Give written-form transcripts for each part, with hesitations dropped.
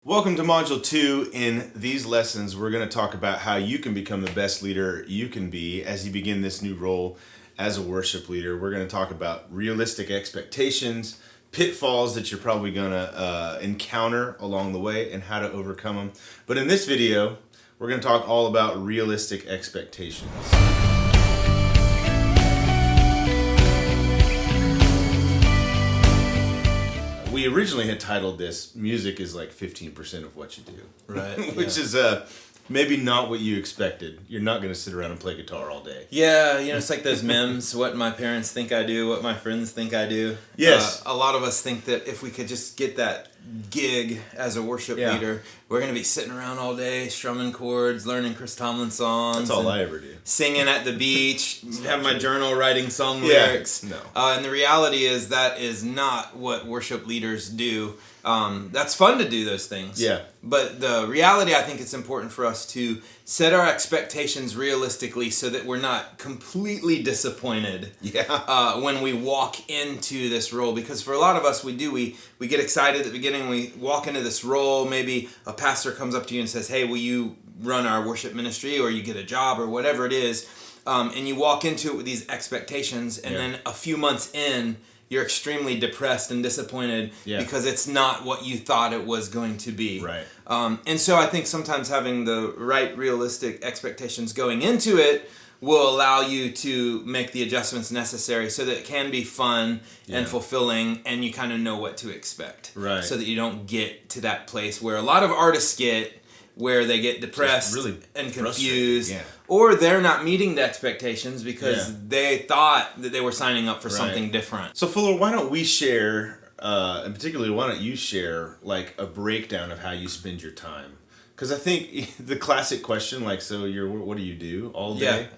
Welcome to Module 2. In these lessons, we're going to talk about how you can become the best leader you can be as you begin this new role as a worship leader. We're going to talk about realistic expectations, pitfalls that you're probably going to encounter along the way, and how to overcome them. But in this video, we're going to talk all about realistic expectations. We originally had titled this, Music is like 15% of what you do. Right. Which is maybe not what you expected. You're not going to sit around and play guitar all day. Yeah, it's like those memes, what my parents think I do, what my friends think I do. Yes. A lot of us think that if we could just get that gig as a worship leader, we're going to be sitting around all day, strumming chords, learning Chris Tomlin songs. That's all I ever do. Singing at the beach, have my journal writing song lyrics. No. And the reality is that is not what worship leaders do. That's fun to do those things. Yeah. But the reality, I think it's important for us to set our expectations realistically so that we're not completely disappointed when we walk into this role. Because for a lot of us, we get excited at the beginning, we walk into this role, maybe a pastor comes up to you and says, hey, will you run our worship ministry, or you get a job or whatever it is, and you walk into it with these expectations, and then a few months in, you're extremely depressed and disappointed because it's not what you thought it was going to be. Right. And so I think sometimes having the right realistic expectations going into it will allow you to make the adjustments necessary so that it can be fun and fulfilling, and you kind of know what to expect. Right. So that you don't get to that place where a lot of artists get, where they get depressed and confused, or they're not meeting the expectations because they thought that they were signing up for something different. So Fuller, why don't we share, and particularly why don't you share like a breakdown of how you spend your time? Because I think the classic question, like, so what do you do all day?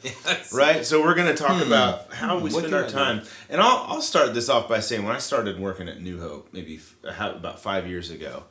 Right? So we're going to talk about how we spend our time. And I'll start this off by saying, when I started working at New Hope, maybe about 5 years ago,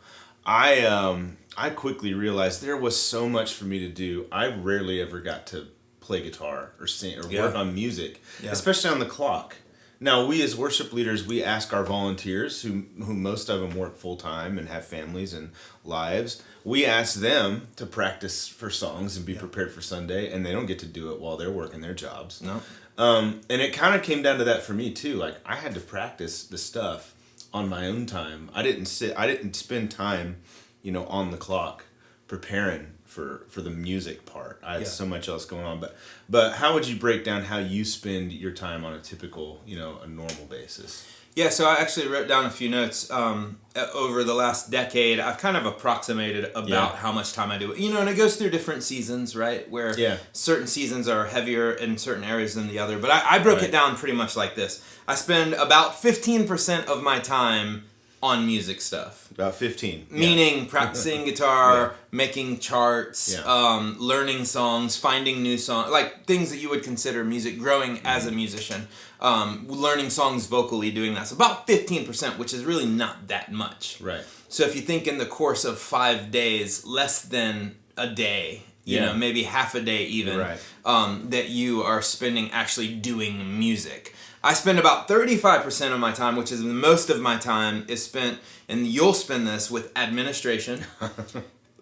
I quickly realized there was so much for me to do. I rarely ever got to play guitar or sing or work on music, especially on the clock. Now, we as worship leaders, we ask our volunteers, who most of them work full-time and have families and lives, we ask them to practice for songs and be prepared for Sunday, and they don't get to do it while they're working their jobs. No. And it kind of came down to that for me, too. Like, I had to practice the stuff on my own time. I didn't spend time, on the clock preparing for the music part. I had so much else going on. But how would you break down how you spend your time on a typical, a normal basis? Yeah, so I actually wrote down a few notes. Over the last decade, I've kind of approximated about how much time I do it. And it goes through different seasons, right? Where certain seasons are heavier in certain areas than the other. But I broke it down pretty much like this. I spend about 15% of my time on music stuff. About 15. Meaning practicing guitar, making charts, learning songs, finding new songs, like things that you would consider music, growing as a musician, learning songs vocally, doing that. So about 15%, which is really not that much. Right. So if you think in the course of 5 days, less than a day, maybe half a day even, that you are spending actually doing music. I spend about 35% of my time, which is most of my time, is spent, and you'll spend this with administration,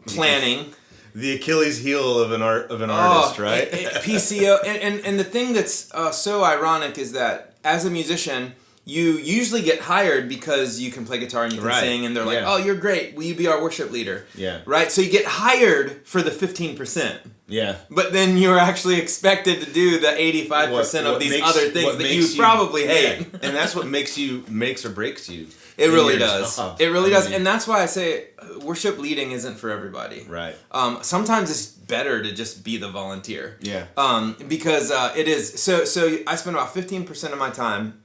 planning. The Achilles heel of an artist, right? PCO. And the thing that's so ironic is that as a musician, you usually get hired because you can play guitar and you can sing, and they're like, oh, you're great. Will you be our worship leader? Yeah. Right? So you get hired for the 15%. Yeah. But then you're actually expected to do the 85% of these other things that you probably hate. And that's what makes or breaks you. It really does. It really does. And that's why I say worship leading isn't for everybody. Right. Sometimes it's better to just be the volunteer. Yeah. Because it is. So I spend about 15% of my time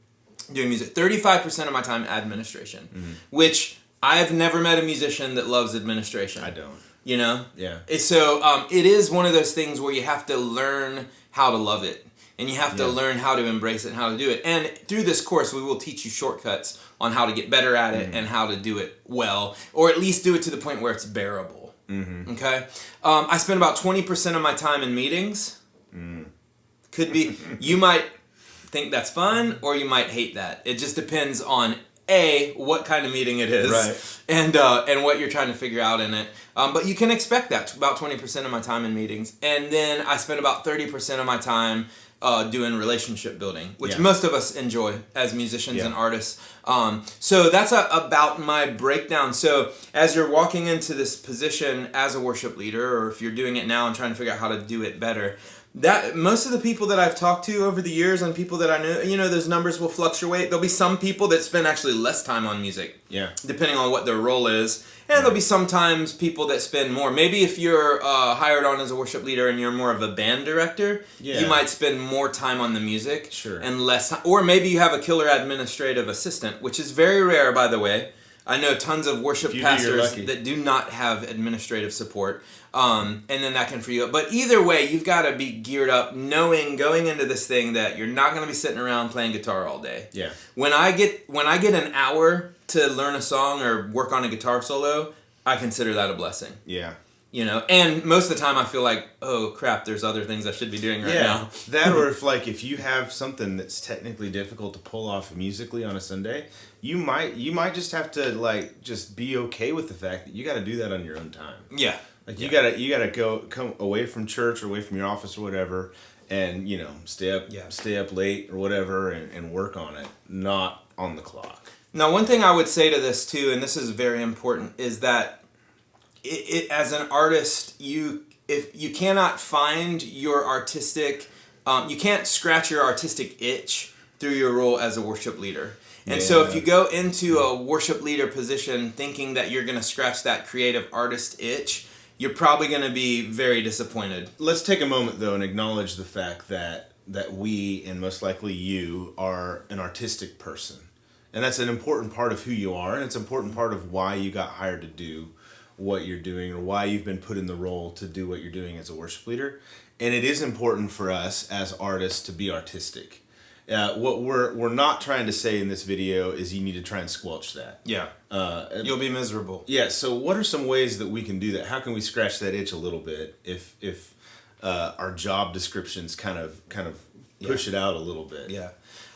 doing music, 35% of my time administration, which I've never met a musician that loves administration. I don't. Yeah. So it is one of those things where you have to learn how to love it, and you have to learn how to embrace it and how to do it. And through this course, we will teach you shortcuts on how to get better at it and how to do it well, or at least do it to the point where it's bearable. Okay. I spend about 20% of my time in meetings. Could be. You might think that's fun, or you might hate that. It just depends on what kind of meeting it is, right, and what you're trying to figure out in it. But you can expect that about 20% of my time in meetings, and then I spend about 30% of my time doing relationship building, which most of us enjoy as musicians and artists. So that's about my breakdown. So as you're walking into this position as a worship leader, or if you're doing it now and trying to figure out how to do it better, that most of the people that I've talked to over the years and people that I know, those numbers will fluctuate. There'll be some people that spend actually less time on music, depending on what their role is. And there'll be sometimes people that spend more. Maybe if you're hired on as a worship leader and you're more of a band director, you might spend more time on the music and less time. Or maybe you have a killer administrative assistant, which is very rare, by the way. I know tons of worship pastors that do not have administrative support, and then that can free you up. But either way, you've got to be geared up, knowing going into this thing that you're not going to be sitting around playing guitar all day. Yeah. When I get an hour to learn a song or work on a guitar solo, I consider that a blessing. Yeah. And most of the time I feel like, oh crap, there's other things I should be doing right now. That, or if you have something that's technically difficult to pull off musically on a Sunday, you might just have to just be okay with the fact that you got to do that on your own time. Yeah. You gotta come away from church or away from your office or whatever, and stay up late or whatever and work on it, not on the clock. Now, one thing I would say to this too, and this is very important, is that it as an artist, if you cannot find your artistic, you can't scratch your artistic itch through your role as a worship leader. And so if you go into a worship leader position thinking that you're going to scratch that creative artist itch, you're probably going to be very disappointed. Let's take a moment, though, and acknowledge the fact that we, and most likely you, are an artistic person. And that's an important part of who you are, and it's an important part of why you got hired to do what you're doing, or why you've been put in the role to do what you're doing as a worship leader. And it is important for us as artists to be artistic. What we're not trying to say in this video is you need to try and squelch that. Yeah. You'll be miserable. Yeah. So what are some ways that we can do that? How can we scratch that itch a little bit if our job descriptions kind of push it out a little bit? Yeah.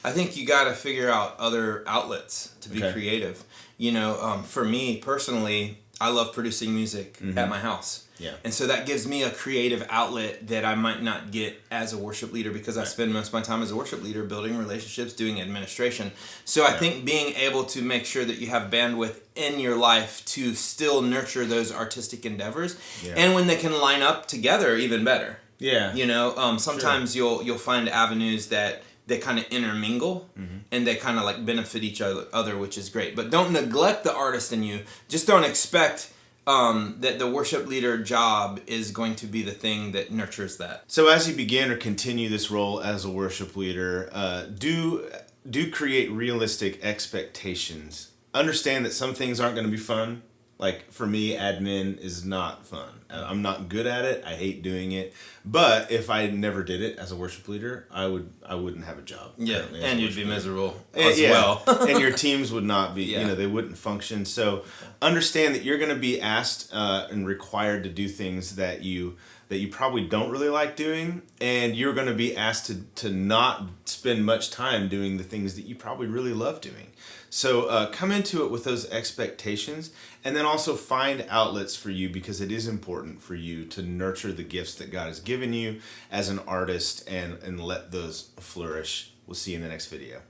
I think you got to figure out other outlets to be creative. For me personally, I love producing music at my house. Yeah. And so that gives me a creative outlet that I might not get as a worship leader, because I spend most of my time as a worship leader building relationships, doing administration. So I think being able to make sure that you have bandwidth in your life to still nurture those artistic endeavors, and when they can line up together, even better. Yeah. Sometimes you'll find avenues that they kind of intermingle, and they kind of benefit each other, which is great. But don't neglect the artist in you. Just don't expect that the worship leader job is going to be the thing that nurtures that. So as you begin or continue this role as a worship leader, do create realistic expectations. Understand that some things aren't going to be fun. Like for me, admin is not fun. I'm not good at it. I hate doing it. But if I never did it as a worship leader, I wouldn't have a job. Yeah, and you'd be miserable as well. And your teams would not be. They wouldn't function. So understand that you're going to be asked and required to do things that you probably don't really like doing, and you're going to be asked to not spend much time doing the things that you probably really love doing. So come into it with those expectations, and then also find outlets for you, because it is important for you to nurture the gifts that God has given you as an artist and let those flourish. We'll see you in the next video.